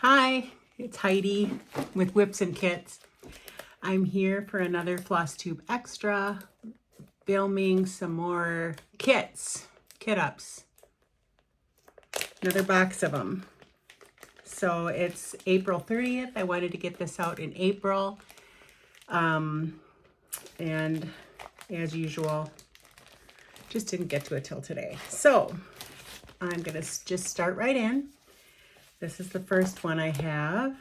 Hi, it's Heidi with Whips and Kits. I'm here for another Flosstube Extra, filming some more kits, kit-ups. Another box of them. So it's April 30th. I wanted to get this out in April. And as usual, just didn't get to it till today. So I'm gonna just start right in. This is the first one I have.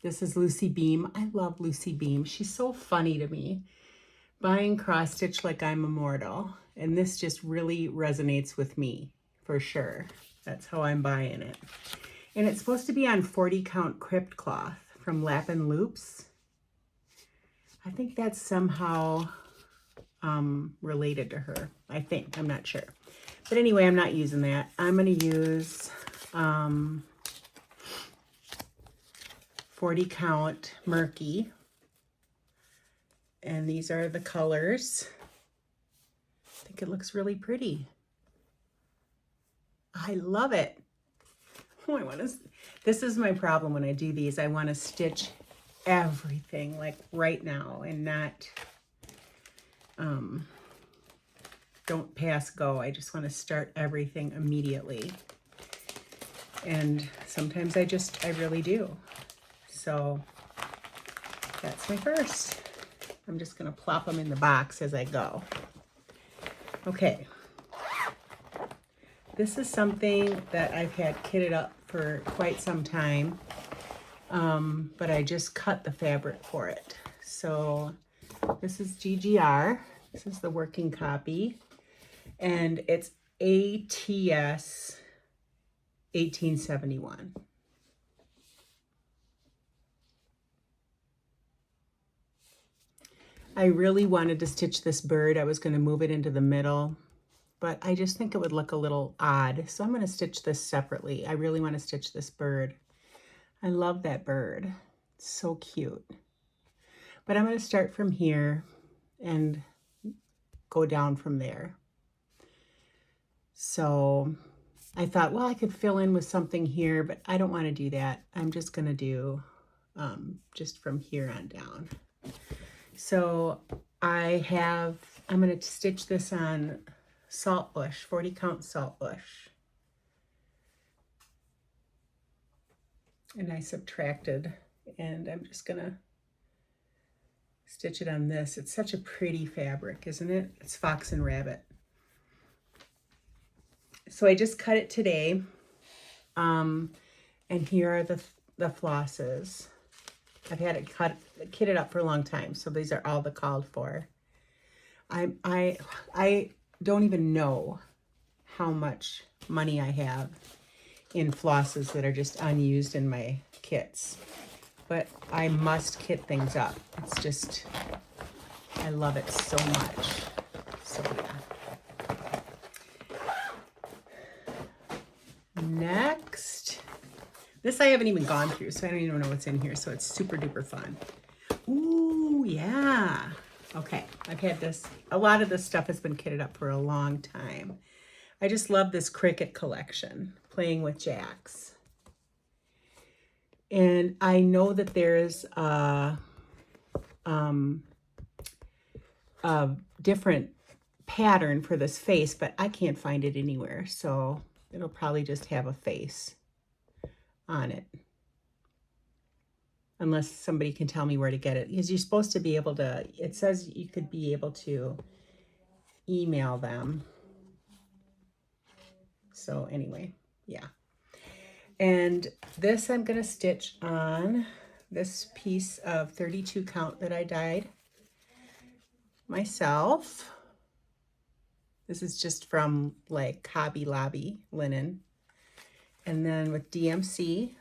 This is Lucy Beam. I love Lucy Beam. She's so funny to me. Buying cross stitch like I'm immortal. And this just really resonates with me, for sure. That's how I'm buying it. And it's supposed to be on 40 count crypt cloth from Lappin' Loops. I think that's somehow related to her. I think, I'm not sure. But anyway, I'm not using that. I'm gonna use 40 count Murky. And these are the colors. I think it looks really pretty. I love it. Oh, this is my problem when I do these. I want to stitch everything like right now and not, don't pass go. I just want to start everything immediately. And sometimes I really do. So that's my first. I'm just going to plop them in the box as I go. Okay. This is something that I've had kitted up for quite some time, but I just cut the fabric for it. So this is GGR. This is the working copy, and it's ATS 1871. I really wanted to stitch this bird. I was going to move it into the middle, but I just think it would look a little odd. So I'm going to stitch this separately. I really want to stitch this bird. I love that bird. It's so cute. But I'm going to start from here and go down from there. So I thought, well, I could fill in with something here, but I don't want to do that. I'm just going to do just from here on down. So I'm going to stitch this on Saltbush, 40 count Saltbush. And I subtracted, and I'm just going to stitch it on this. It's such a pretty fabric, isn't it? It's Fox and Rabbit. So I just cut it today. And here are the flosses. I've had it kitted up for a long time, so these are all the called for. I don't even know how much money I have in flosses that are just unused in my kits, but I must kit things up. It's just, I love it so much. So yeah. Next. This I haven't even gone through, so I don't even know what's in here, so it's super duper fun. Ooh, yeah. Okay, I've had this, a lot of this stuff has been kitted up for a long time. I just love this Cricut collection, Playing with Jacks. And I know that there's a different pattern for this face, but I can't find it anywhere, so it'll probably just have a face on it, unless somebody can tell me where to get it, because you're supposed to be able to, it says you could be able to email them. So anyway, yeah. And this I'm going to stitch on this piece of 32 count that I dyed myself. This is just from like Hobby Lobby linen. And then with DMC,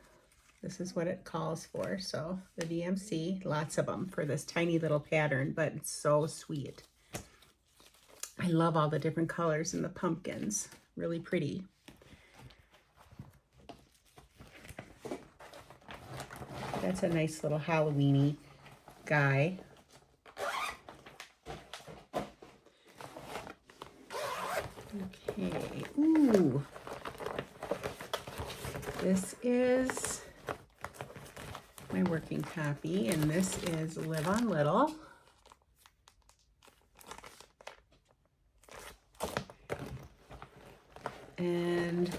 this is what it calls for. So the DMC, lots of them for this tiny little pattern, but it's so sweet. I love all the different colors and the pumpkins. Really pretty. That's a nice little Halloween-y guy. Okay. Ooh. This is my working copy, and this is Live on Little. And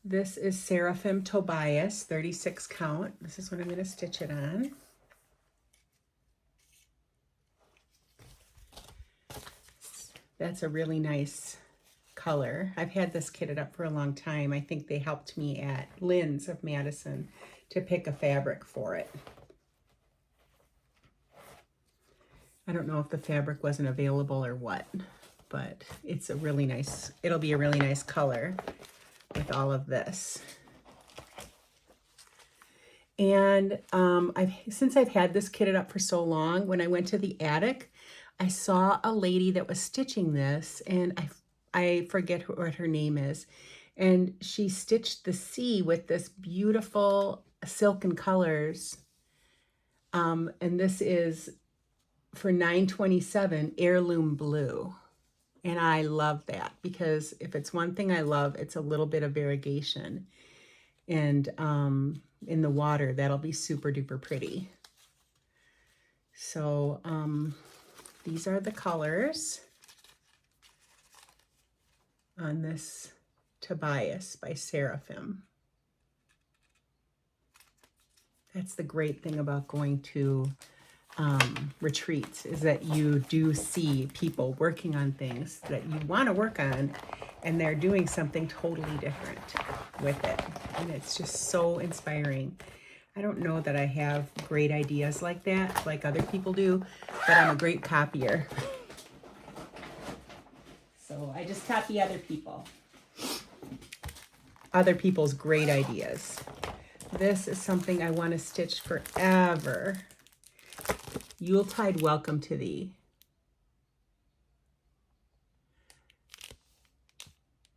this is Seraphim Tobias, 36 count. This is what I'm going to stitch it on. That's a really nice color. I've had this kitted up for a long time. I think they helped me at Lynn's of Madison to pick a fabric for it. I don't know if the fabric wasn't available or what, but it's a really nice, it'll be a really nice color with all of this. And since I've had this kitted up for so long, when I went to the attic, I saw a lady that was stitching this, and I forget what her name is, and she stitched the C with this beautiful silken colors. And this is for $9.27 heirloom blue. And I love that, because if it's one thing I love, it's a little bit of variegation. And in the water, that'll be super duper pretty. So these are the colors on this Tobias by Seraphim. That's the great thing about going to retreats, is that you do see people working on things that you want to work on, and they're doing something totally different with it. And it's just so inspiring. I don't know that I have great ideas like that, like other people do, but I'm a great copier. So I just copy other people's great ideas. This is something I want to stitch forever. Yuletide Welcome to Thee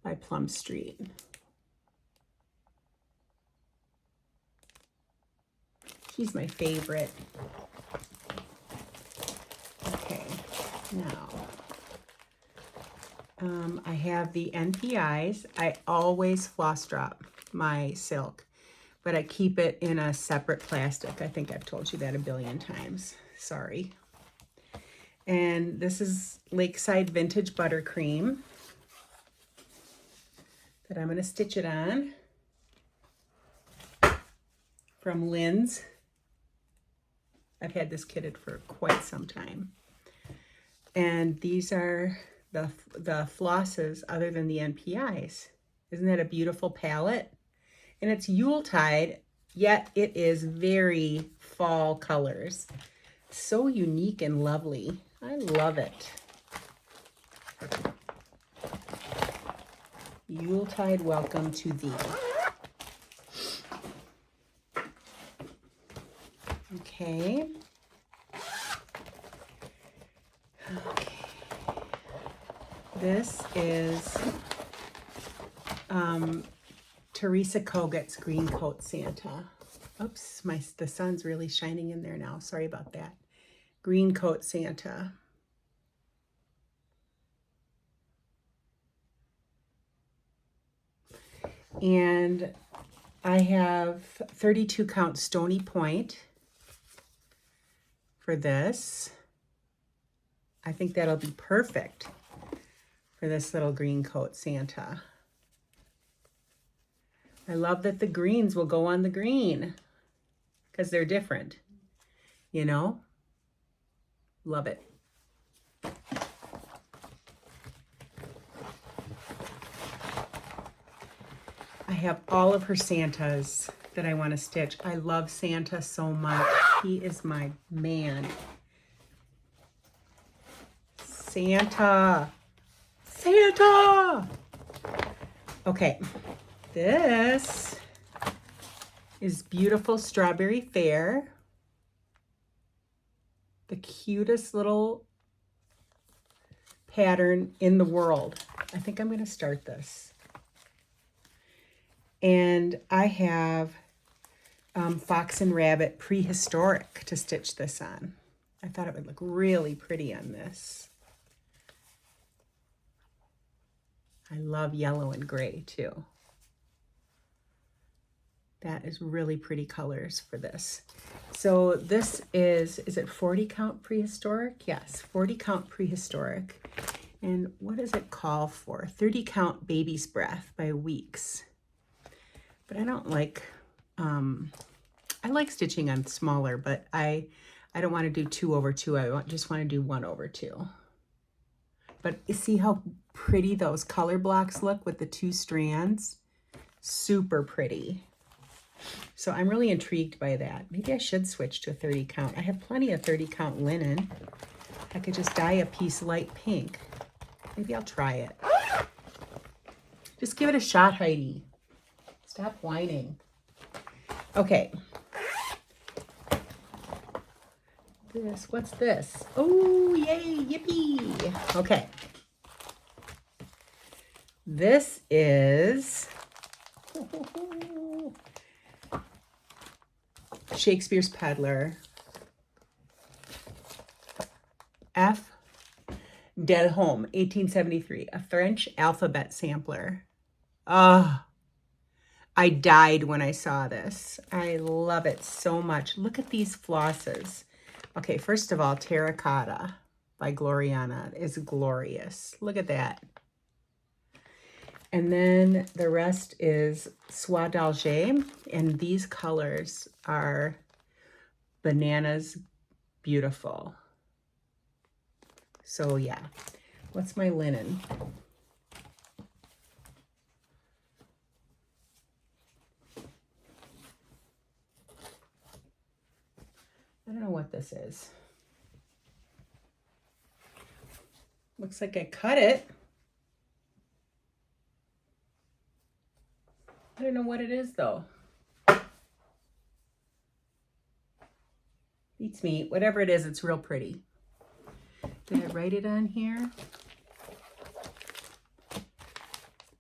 by Plum Street. She's my favorite. Okay, now I have the NPIs. I always floss drop my silk, but I keep it in a separate plastic. I think I've told you that a billion times. Sorry. And this is Lakeside Vintage Buttercream that I'm going to stitch it on from Lynn's. I've had this kitted for quite some time. And these are the flosses other than the NPIs. Isn't that a beautiful palette? And it's Yuletide, yet it is very fall colors. So unique and lovely. I love it. Yuletide Welcome to Thee. Okay. This is Teresa Koget's Green Coat Santa. Oops, the sun's really shining in there now. Sorry about that. Green Coat Santa. And I have 32 count Stony Point for this. I think that'll be perfect for this little Green Coat Santa. I love that the greens will go on the green because they're different, you know? Love it. I have all of her Santas that I want to stitch. I love Santa so much. He is my man. Santa. Santa! Okay, this is Beautiful Strawberry Fair. The cutest little pattern in the world. I think I'm going to start this. And I have Fox and Rabbit Prehistoric to stitch this on. I thought it would look really pretty on this. I love yellow and gray too. That is really pretty colors for this. So this is it 40 count prehistoric? Yes, 40 count prehistoric. And what does it call for? 30 count baby's breath by Weeks. But I don't like, I like stitching on smaller, but I don't want to do 2 over 2. I just want to do 1 over 2. But you see how pretty those color blocks look with the 2 strands? Super pretty. So I'm really intrigued by that. Maybe I should switch to a 30 count. I have plenty of 30 count linen. I could just dye a piece light pink. Maybe I'll try it. Just give it a shot, Heidi. Stop whining. Okay. What's this? Oh, yay, yippee. Okay. This is Shakespeare's Peddler. F. Delhomme, 1873, a French alphabet sampler. Ah, I died when I saw this. I love it so much. Look at these flosses. Okay, first of all, Terracotta by Gloriana is glorious. Look at that. And then the rest is Soie d'Alger, and these colors are bananas beautiful. So yeah, what's my linen? I don't know what this is. Looks like I cut it. I don't know what it is though. Beats me. Whatever it is, it's real pretty. Did I write it on here?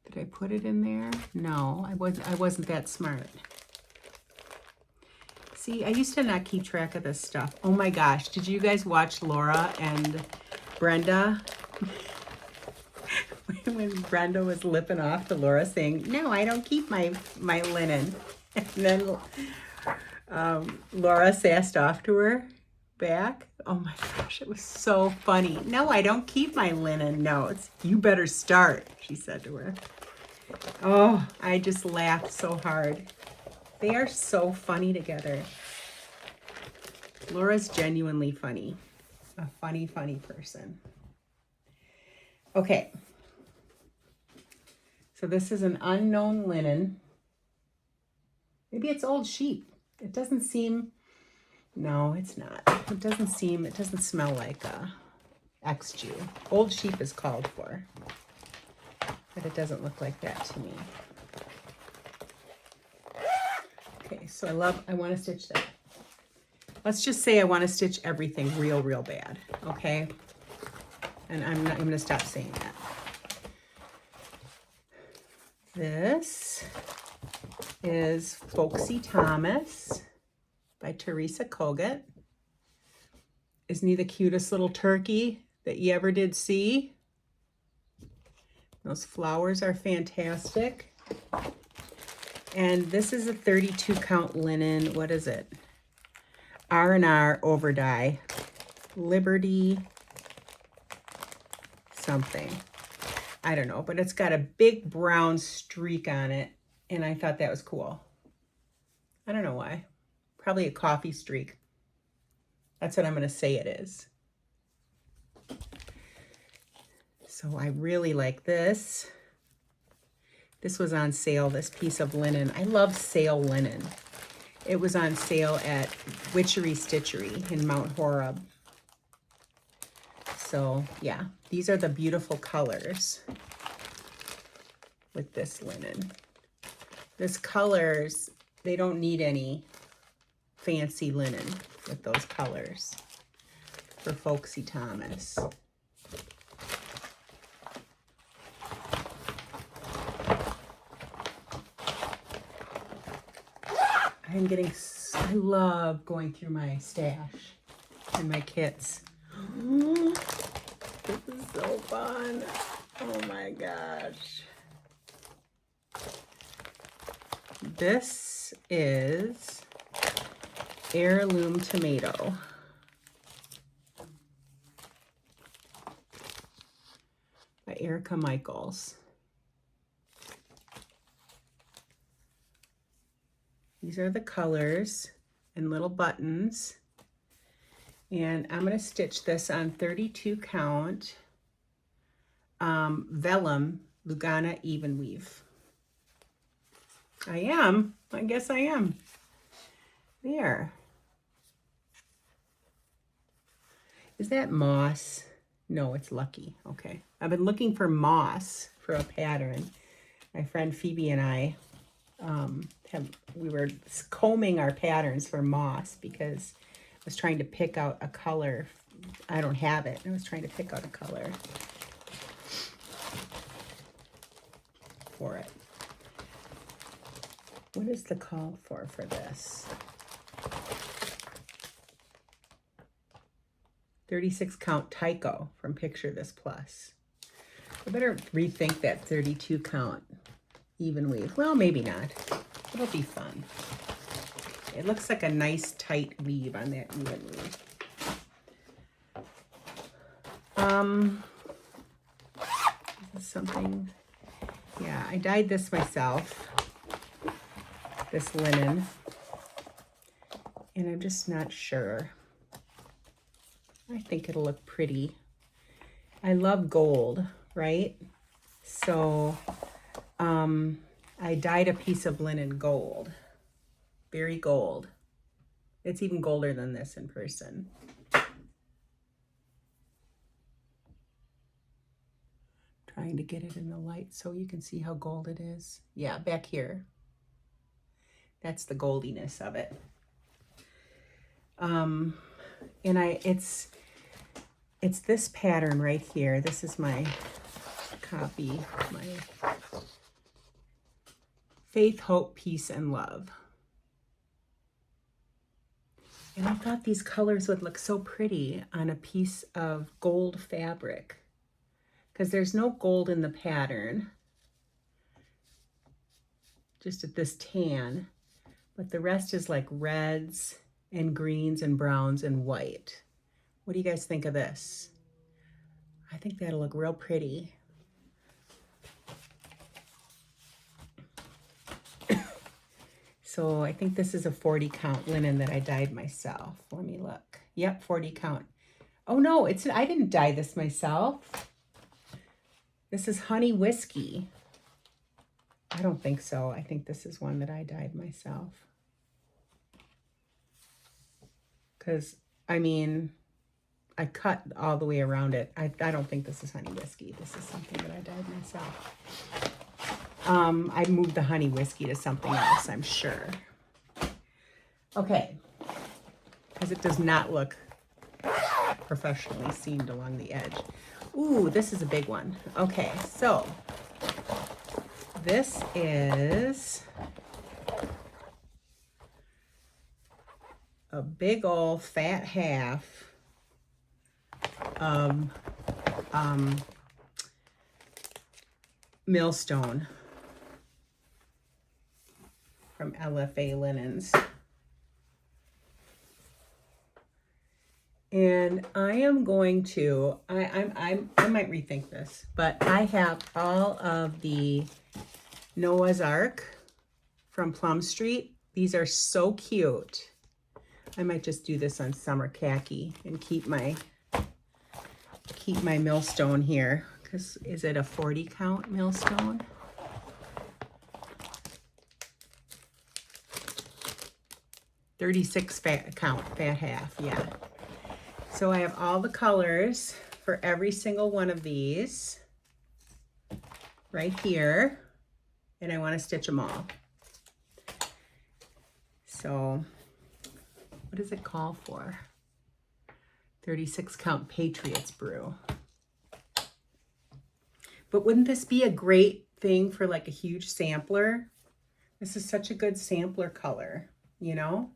Did I put it in there? No, I wasn't that smart. See, I used to not keep track of this stuff. Oh my gosh, did you guys watch Laura and Brenda? When Brenda was lipping off to Laura saying, no, I don't keep my linen. And then Laura sassed off to her back. Oh my gosh, it was so funny. No, I don't keep my linen notes. You better start, she said to her. Oh, I just laughed so hard. They are so funny together. Laura's genuinely funny. A funny, funny person. Okay. So this is an unknown linen. Maybe it's old sheep. It doesn't seem, no, it's not. It doesn't smell like XG. Old sheep is called for, but it doesn't look like that to me. Okay, so I want to stitch that. Let's just say I want to stitch everything real, real bad, okay? And I'm going to stop saying that. This is Folksy Thomas by Teresa Kogut. Isn't he the cutest little turkey that you ever did see? Those flowers are fantastic. And this is a 32 count linen. What is it? R&R overdye. Liberty something. I don't know, but it's got a big brown streak on it, and I thought that was cool. I don't know why. Probably a coffee streak. That's what I'm going to say it is. So I really like this. This was on sale, this piece of linen. I love sale linen. It was on sale at Witchery Stitchery in Mount Horeb. So yeah, these are the beautiful colors with this linen. This colors, they don't need any fancy linen with those colors for Folksy Thomas. I love going through my stash and my kits. This is so fun. Oh my gosh. This is Heirloom Tomato. By Erica Michaels. These are the colors and little buttons. And I'm going to stitch this on 32 count vellum Lugana even weave. I guess I am. There. Is that moss? No, it's Lucky. Okay. I've been looking for moss for a pattern. My friend Phoebe and I we were combing our patterns for moss because I was trying to pick out a color. I don't have it. I was trying to pick out a color for it. What is the call for this? 36 count Tyco from Picture This Plus. I better rethink that 32 count even weave. Well, maybe not. It'll be fun. It looks like a nice tight weave on that even weave. Is this something? Yeah, I dyed this myself. This linen. And I'm just not sure. I think it'll look pretty. I love gold, right? So I dyed a piece of linen gold, very gold. It's even golder than this in person. Trying to get it in the light so you can see how gold it is. Yeah, back here. That's the goldiness of it. And it's this pattern right here. This is my copy, my Faith, Hope, Peace, and Love. And I thought these colors would look so pretty on a piece of gold fabric because there's no gold in the pattern, just at this tan, but the rest is like reds and greens and browns and white. What do you guys think of this? I think that'll look real pretty. So I think this is a 40 count linen that I dyed myself. Let me look. Yep, 40 count. Oh no, I didn't dye this myself. This is Honey Whiskey. I don't think so. I think this is one that I dyed myself. Because, I mean, I cut all the way around it. I don't think this is Honey Whiskey. This is something that I dyed myself. I moved the Honey Whiskey to something else, I'm sure. Okay. Because it does not look professionally seamed along the edge. Ooh, this is a big one. Okay, so this is a big old fat half of millstone from LFA Linens. And I am going to, I might rethink this, but I have all of the Noah's Ark from Plum Street. These are so cute. I might just do this on summer khaki and keep my millstone here. Because is it a 40 count millstone? $36 fat count, fat half, yeah. So I have all the colors for every single one of these right here, and I want to stitch them all. So what does it call for? 36 count Patriots Brew. But wouldn't this be a great thing for like a huge sampler? This is such a good sampler color, you know?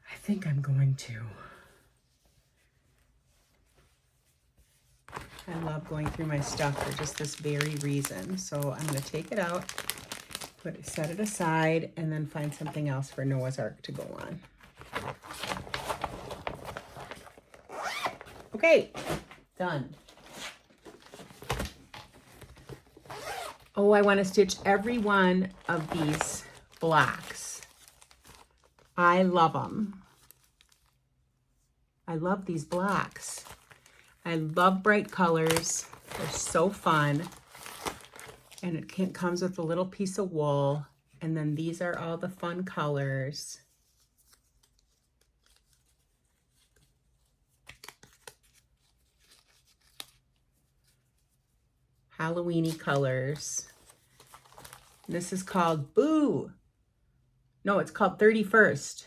I think I'm going to. I love going through my stuff for just this very reason. So I'm going to take it out, set it aside and then find something else for Noah's Ark to go on. Okay, done. Oh, I want to stitch every one of these blocks. I love them. I love these blocks. I love bright colors. They're so fun. And it comes with a little piece of wool. And then these are all the fun colors. Halloween-y colors. This is called Boo. No, it's called 31st.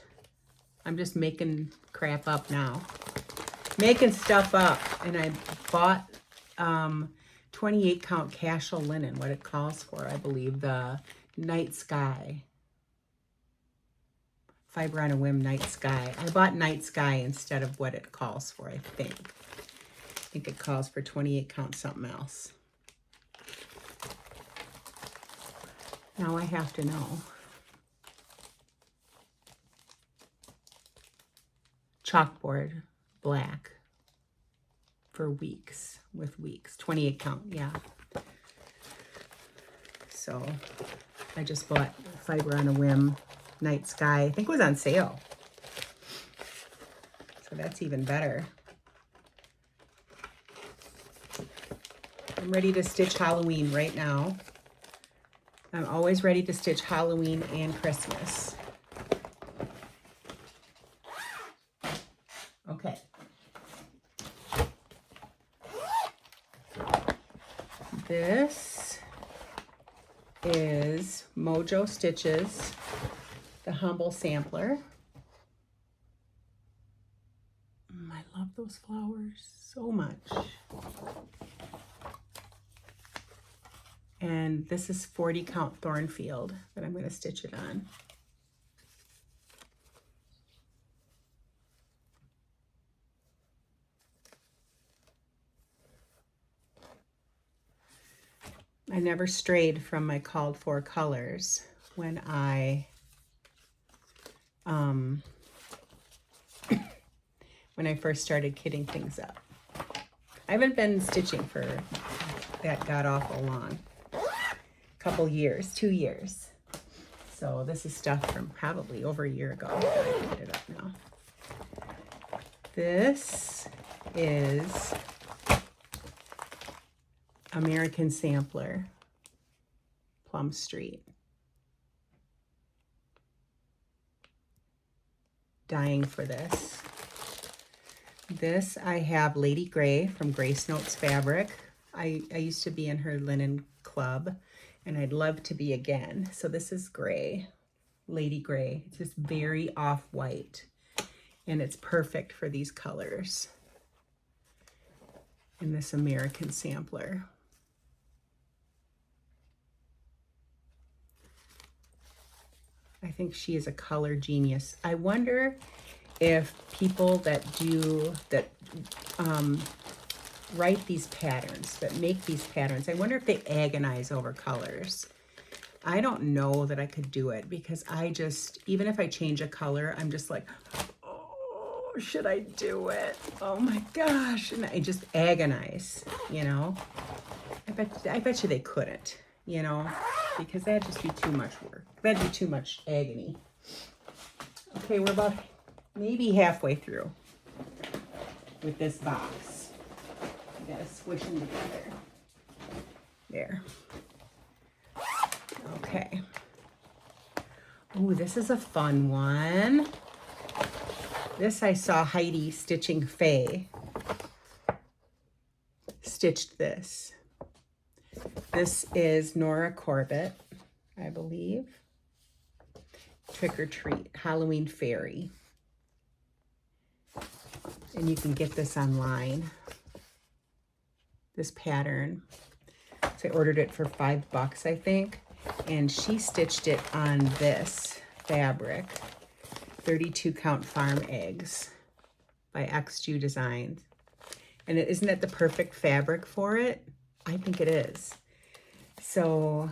I'm just making crap up now. Making stuff up. And I bought 28 count casual linen, what it calls for, I believe, the Night Sky. Fiber on a Whim Night Sky. I bought Night Sky instead of what it calls for, I think. I think it calls for 28 count something else. Now I have to know. Chalkboard black for weeks, with weeks, 28 count, yeah. So I just bought Fiber on a Whim Night Sky. I think it was on sale. So that's even better. I'm ready to stitch Halloween right now. I'm always ready to stitch Halloween and Christmas. Okay. This is Mojo Stitches, the Humble Sampler. I love those flowers so much. And this is 40 count Thornfield that I'm going to stitch it on. I never strayed from my called for colors when I first started kitting things up. I haven't been stitching for that god awful long. Couple years, 2 years. So this is stuff from probably over a year ago. I can get it up now. This is American Sampler, Plum Street. Dying for this. This I have Lady Gray from Grace Notes Fabric. I used to be in her linen club, and I'd love to be again. So this is gray, Lady Gray. It's just very off-white, and it's perfect for these colors. And this American Sampler. I think she is a color genius. I wonder if people that write these patterns, that make these patterns, I wonder if they agonize over colors. I don't know that I could do it, because I just, even if I change a color, I'm just like, oh, should I do it? Oh my gosh. And I just agonize, you know. I bet you they couldn't, you know, because that'd just be too much work. That'd be too much agony. Okay, we're about maybe halfway through with this box. I gotta squish them together. There. Okay. Oh, this is a fun one. This I saw Heidi stitching Faye. Stitched this. This is Nora Corbett, I believe. Trick or Treat, Halloween Fairy. And you can get this online. This pattern. So I ordered it for $5, I think. And she stitched it on this fabric. 32 count farm eggs by XJU Designs. And isn't it the perfect fabric for it? I think it is. So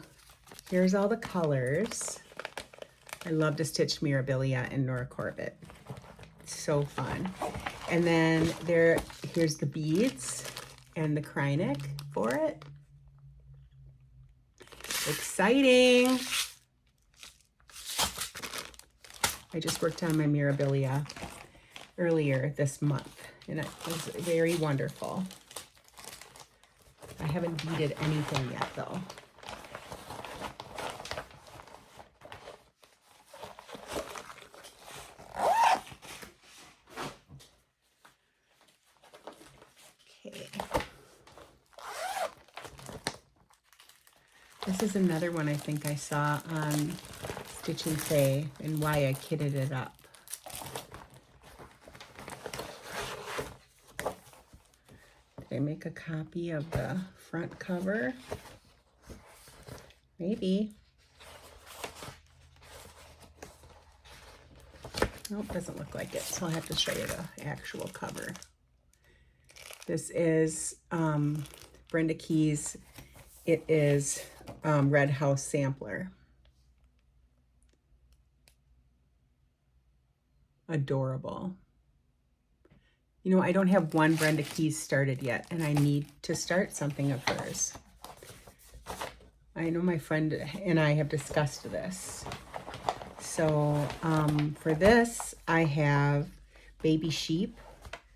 Here's all the colors. I love to stitch Mirabilia and Nora Corbett. It's so fun. And then here's the beads and the Krynic for it. Exciting. I just worked on my Mirabilia earlier this month, and it was very wonderful. I haven't beaded anything yet, though. Okay. This is another one I think I saw on Stitch and Say and why I kitted it up. Did I make a copy of the front cover? Maybe. Nope, doesn't look like it, so I'll have to show you the actual cover. This is Brenda Keyes. It is Red House Sampler. Adorable. You know, I don't have one Brenda Keyes started yet, and I need to start something of hers. I know my friend and I have discussed this. So for this, I have Baby Sheep.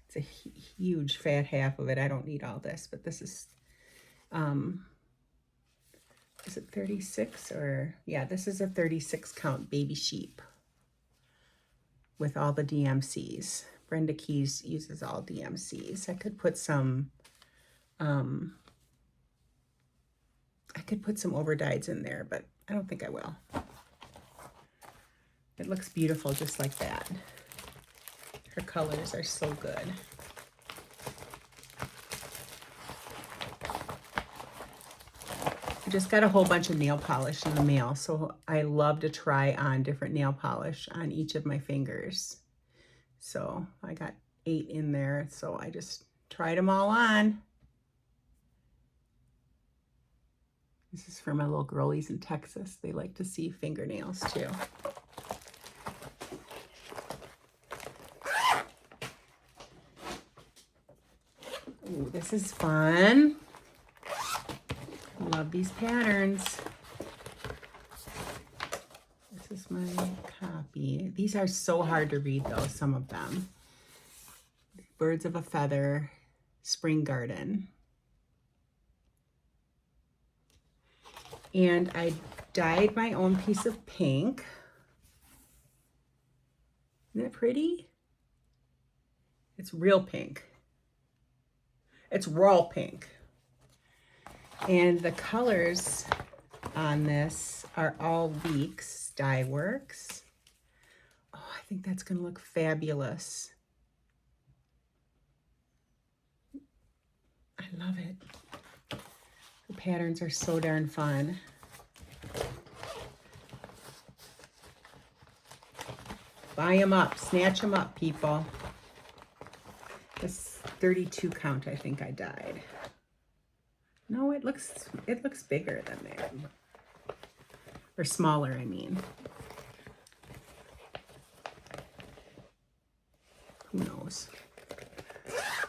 It's a huge fat half of it. I don't need all this, but this is it 36 or, yeah, this is a 36 count Baby Sheep with all the DMCs. Brenda Keyes uses all DMCs. I could put some overdyes in there, but I don't think I will. It looks beautiful just like that. Her colors are so good. I just got a whole bunch of nail polish in the mail, so I love to try on different nail polish on each of my fingers. So I got 8 in there, so I just tried them all on. This is for my little girlies in Texas. They like to see fingernails too. Ooh, this is fun. Love these patterns. This is my copy. These are so hard to read though, some of them. Birds of a Feather, Spring Garden. And I dyed my own piece of pink. Isn't that pretty? It's real pink. It's raw pink. And the colors on this are all Weeks Dye Works. Oh, I think that's going to look fabulous. I love it. The patterns are so darn fun. Buy them up, snatch them up, people. This 32 count, I think I dyed. No, it looks bigger than that. Or smaller, I mean. Who knows?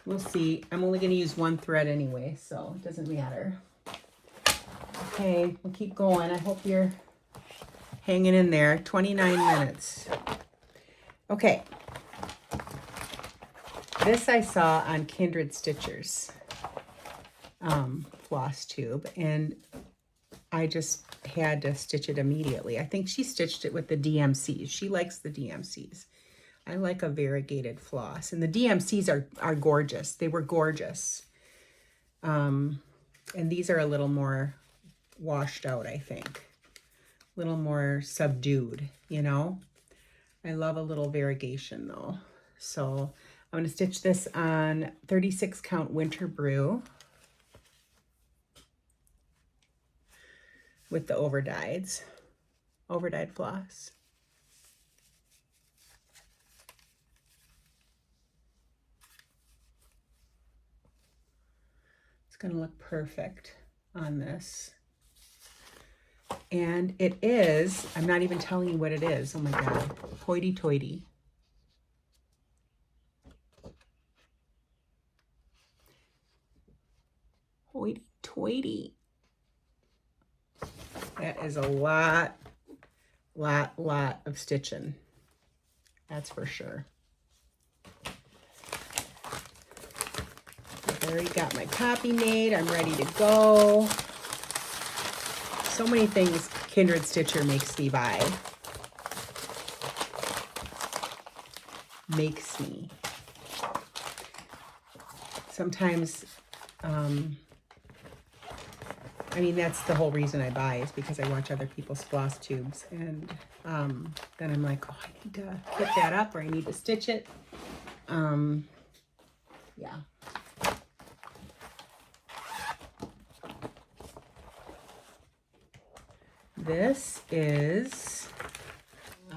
We'll see. I'm only going to use one thread anyway, so it doesn't matter. Okay, we'll keep going. I hope you're hanging in there. 29 minutes. Okay. This I saw on Kindred Stitchers Flosstube, and I just had to stitch it immediately. I think she stitched it with the DMCs. She likes the DMCs. I like a variegated floss, and the DMCs are gorgeous. They were gorgeous. And these are a little more washed out, I think. A little more subdued, you know. I love a little variegation though. So I'm going to stitch this on 36 count Winter Brew with the overdyed floss. It's going to look perfect on this. And it is, I'm not even telling you what it is. Oh my God. Hoity-toity. Hoity-toity. That is a lot of stitching. That's for sure. I've already got my copy made. I'm ready to go. So many things Kindred Stitcher makes me buy. Makes me. Sometimes, I mean, that's the whole reason I buy, is because I watch other people's floss tubes, and then I'm like, oh, I need to pick that up, or I need to stitch it. Yeah. This is,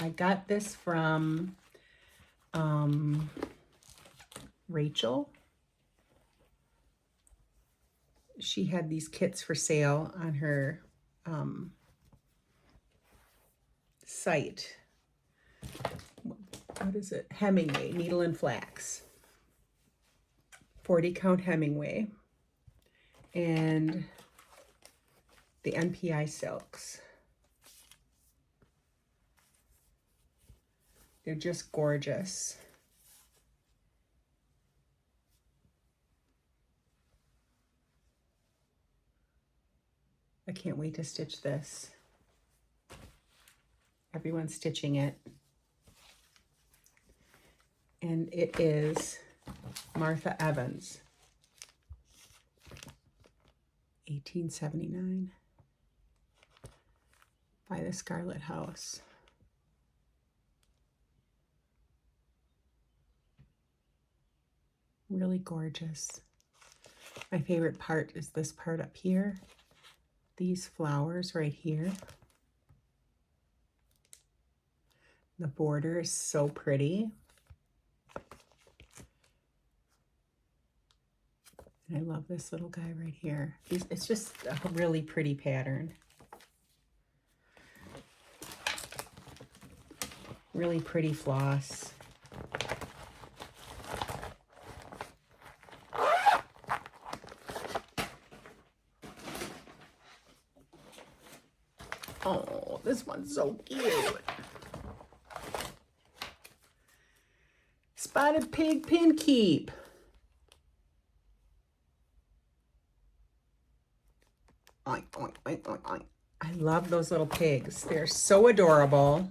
I got this from Rachel. She had these kits for sale on her site. What is it? Hemingway, Needle and Flax. 40 count Hemingway. And the NPI silks. They're just gorgeous. I can't wait to stitch this. Everyone's stitching it. And it is Martha Evans, 1879, by the Scarlet House. Really gorgeous. My favorite part is this part up here. These flowers right here. The border is so pretty. And I love this little guy right here. It's just a really pretty pattern. Really pretty floss. Oh, this one's so cute. Spotted Pig Pin Keep. Oink, oink, oink, oink, oink. I love those little pigs. They're so adorable.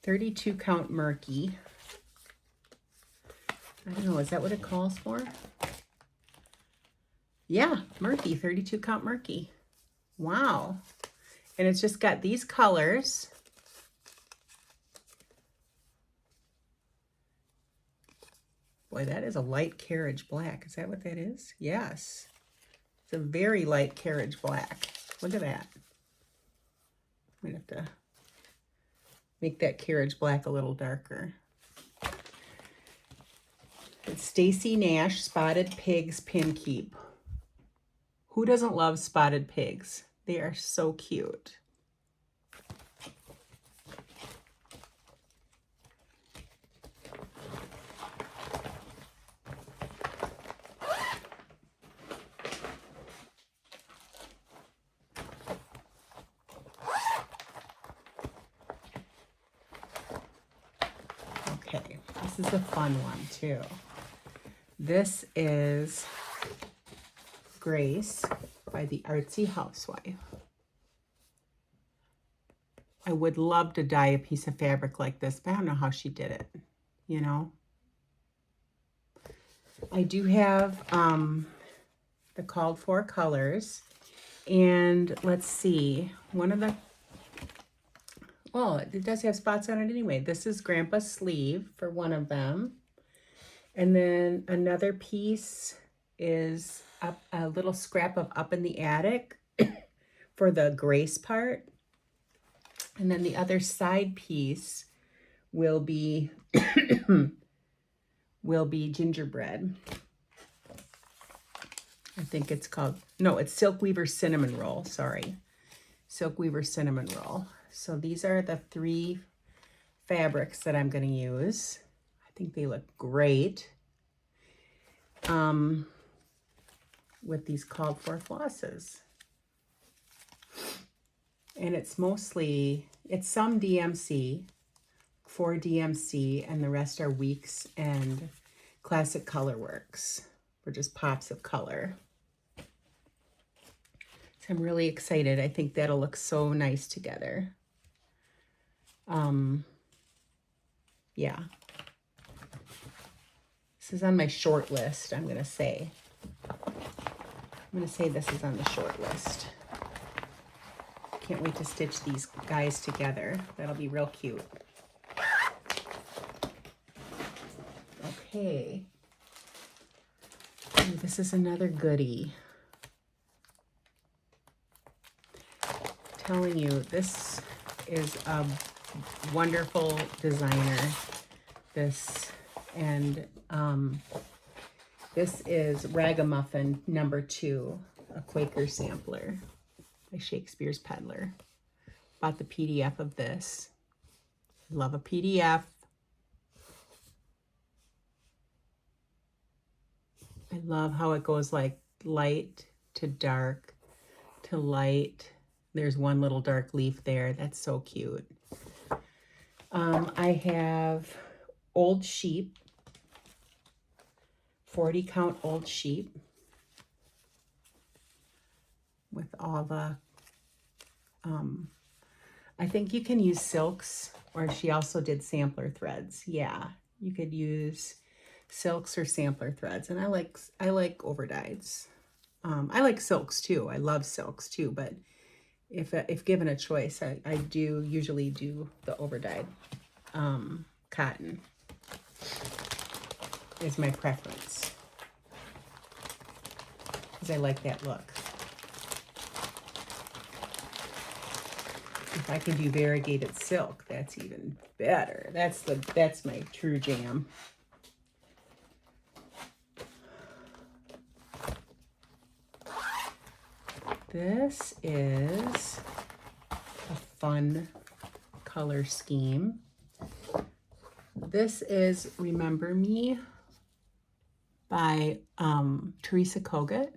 32 count murky. I don't know, is that what it calls for? Yeah, murky, 32 count murky. Wow. And it's just got these colors. Boy, that is a light carriage black. Is that what that is? Yes. It's a very light carriage black. Look at that. I'm going to have to make that carriage black a little darker. It's Stacy Nash, Spotted Pigs Pin Keep. Who doesn't love spotted pigs? They are so cute. Okay, this is a fun one too. This is Grace by the Artsy Housewife. I would love to dye a piece of fabric like this, but I don't know how she did it, you know. I do have the called for colors, and let's see, one of the, well, it does have spots on it anyway. This is Grandpa's sleeve for one of them. And then another piece is a little scrap of Up in the Attic for the Grace part. And then the other side piece will be gingerbread. I think it's called, no, it's Silk Weaver Cinnamon Roll, sorry. Silk Weaver Cinnamon Roll. So these are the 3 fabrics that I'm going to use. I think they look great with these called for flosses. And it's some DMC, 4 DMC, and the rest are Weeks and Classic Colorworks, or just pops of color. So I'm really excited. I think that'll look so nice together. Yeah. This is on my short list, I'm gonna say. This is on the short list. Can't wait to stitch these guys together. That'll be real cute. Okay. Ooh, this is another goodie. Telling you, this is a wonderful designer. This is Ragamuffin #2, a Quaker sampler by Shakespeare's Peddler. Bought the PDF of this. Love a PDF. I love how it goes like light to dark to light. There's one little dark leaf there. That's so cute. I have Old Sheep, 40 count Old Sheep with all the, I think you can use silks, or she also did sampler threads. Yeah, you could use silks or sampler threads. And I like overdyes. I like silks too. I love silks too, but if given a choice, I do usually do the overdyed cotton is my preference, because I like that look. If I can do variegated silk, that's even better. That's my true jam. This is a fun color scheme. This is Remember Me by Teresa Kogut.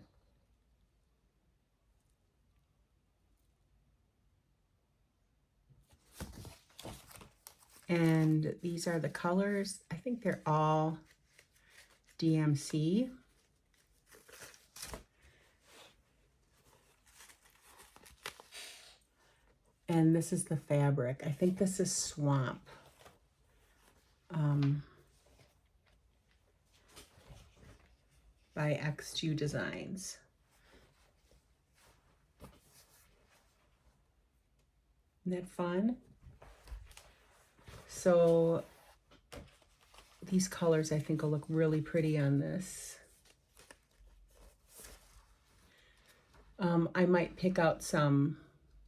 And these are the colors. I think they're all DMC. And this is the fabric. I think this is Swamp. By XU Designs. Isn't that fun? So these colors I think will look really pretty on this. I might pick out some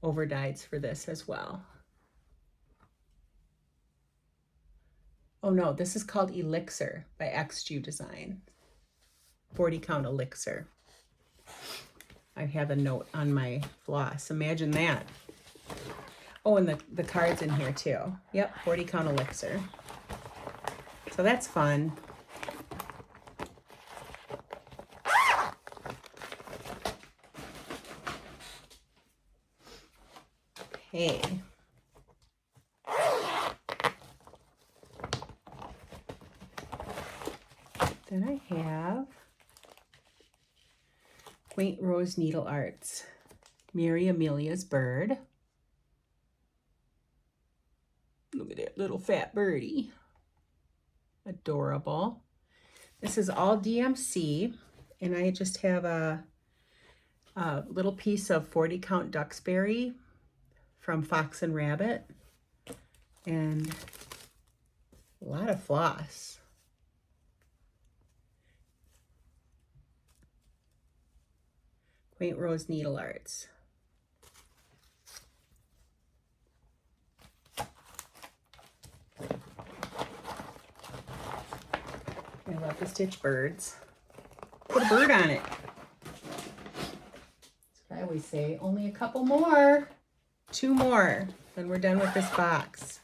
overdyes for this as well. Oh no, this is called Elixir by XU Design. 40 count Elixir. I have a note on my floss. Imagine that. Oh, and the cards in here too. Yep, 40 count Elixir. So that's fun. Okay. Then I have Quaint Rose Needle Arts, Mary Amelia's Bird. Look at that little fat birdie. Adorable. This is all DMC, and I just have a little piece of 40 count Duxbury from Fox and Rabbit, and a lot of floss. Quaint Rose Needle Arts. I love to stitch birds. Put a bird on it. That's what I always say. Only a couple more. 2 more, then we're done with this box.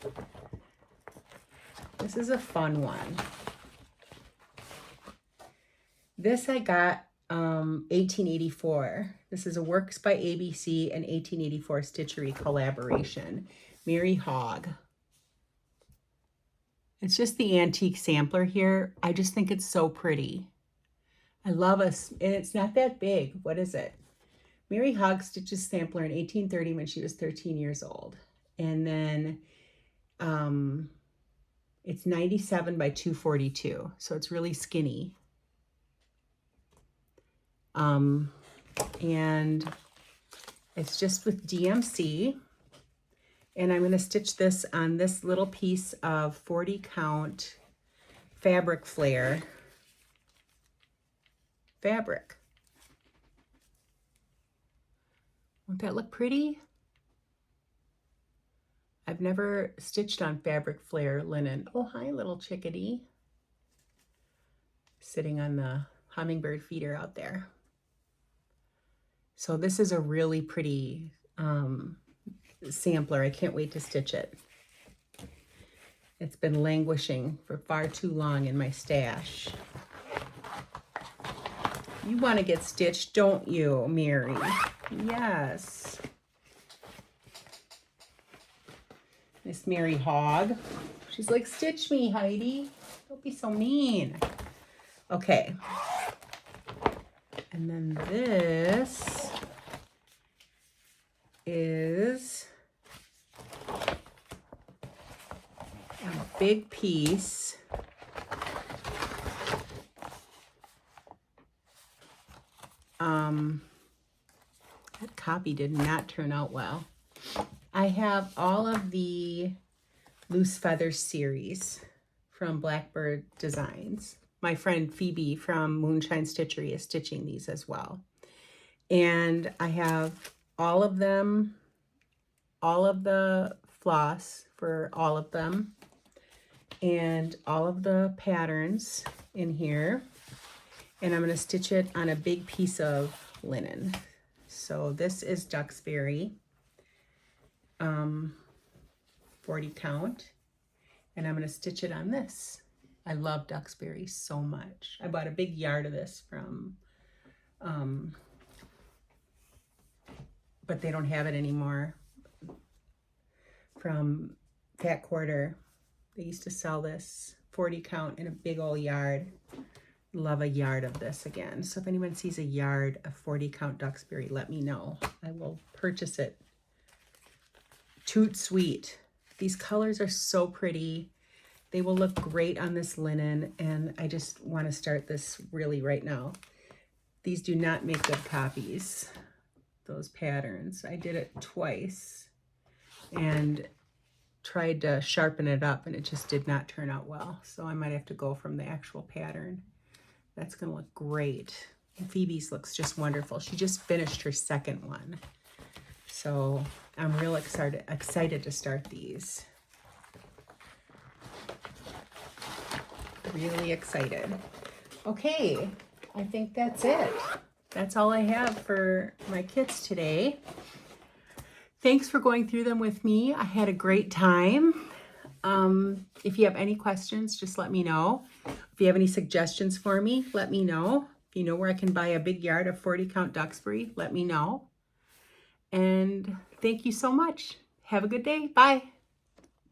This is a fun one. This I got 1884. This is a Works by ABC and 1884 Stitchery collaboration. Mary Hogg. It's just the antique sampler here. I just think it's so pretty. I love us, and it's not that big. What is it? Mary Hogg stitches sampler in 1830 when she was 13 years old. And then it's 97 by 242. So it's really skinny. And it's just with DMC. And I'm going to stitch this on this little piece of 40 count fabric flare fabric. Won't that look pretty? I've never stitched on fabric flare linen. Oh, hi, little chickadee. Sitting on the hummingbird feeder out there. So this is a really pretty sampler. I can't wait to stitch it. It's been languishing for far too long in my stash. You want to get stitched, don't you, Mary? Yes. Miss Mary Hogg. She's like, stitch me, Heidi. Don't be so mean. Okay. And then this is a big piece. That copy did not turn out well. I have all of the Loose Feathers series from Blackbird Designs. My friend Phoebe from Moonshine Stitchery is stitching these as well. And I have all of them, all of the floss for all of them, and all of the patterns in here. And I'm going to stitch it on a big piece of linen. So this is Duxbury, 40 count, and I'm going to stitch it on this. I love Duxbury so much. I bought a big yard of this from, but they don't have it anymore, from Fat Quarter. They used to sell this 40 count in a big old yard. Love a yard of this again. So if anyone sees a yard of 40 count Duxbury, let me know. I will purchase it. Toot sweet. These colors are so pretty. They will look great on this linen, and I just want to start this really right now. These do not make good copies, those patterns. I did it twice and tried to sharpen it up, and it just did not turn out well. So I might have to go from the actual pattern. That's going to look great. And Phoebe's looks just wonderful. She just finished her second one. So I'm real excited to start these. Really excited. Okay, I think that's it. That's all I have for my kits today. Thanks for going through them with me. I had a great time. If you have any questions, just let me know. If you have any suggestions for me, let me know. If you know where I can buy a big yard of 40 count Duxbury, let me know. And thank you so much. Have a good day. Bye.